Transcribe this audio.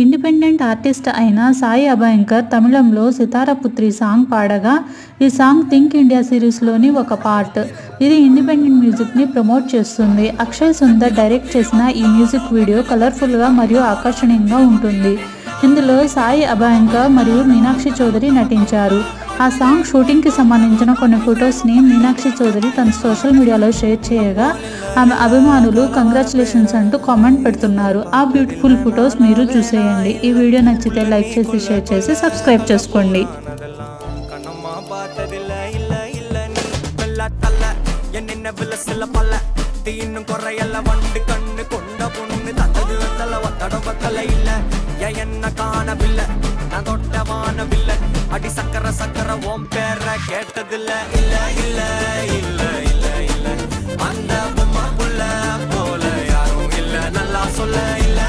Independent artist అయిన సాయి అభయంకర్ తమిళంలో సితారపుత్రి song పాడగా, ఈ సాంగ్ థింక్ ఇండియా సిరీస్లోని ఒక పార్ట్. ఇది ఇండిపెండెంట్ మ్యూజిక్ని ప్రమోట్ చేస్తుంది. అక్షయ్ సుందర్ డైరెక్ట్ చేసిన ఈ మ్యూజిక్ వీడియో కలర్ఫుల్గా మరియు ఆకర్షణీయంగా ఉంటుంది. ఇందులో సాయి అభయంకర్ మరియు మీనాక్షి చౌదరి నటించారు. ఆ సాంగ్ షూటింగ్కి సంబంధించిన కొన్ని ఫొటోస్ని మీనాక్షి చౌదరి తన సోషల్ మీడియాలో షేర్ చేయగా, ఆమె అభిమానులు కంగ్రాచులేషన్స్ అంటూ కామెంట్ పెడుతున్నారు. ఆ బ్యూటిఫుల్ ఫొటోస్ మీరు చూసేయండి. ఈ వీడియో నచ్చితే లైక్ చేసి, షేర్ చేసి, సబ్స్క్రైబ్ చేసుకోండి. அடி சக்கர சக்கர ஓம் பேர கேட்டதில்ல இல்ல இல்ல இல்ல இல்ல இல்ல அந்த பொம்மா புள்ள போல யாரும் இல்ல நல்லா சொல்ல இல்ல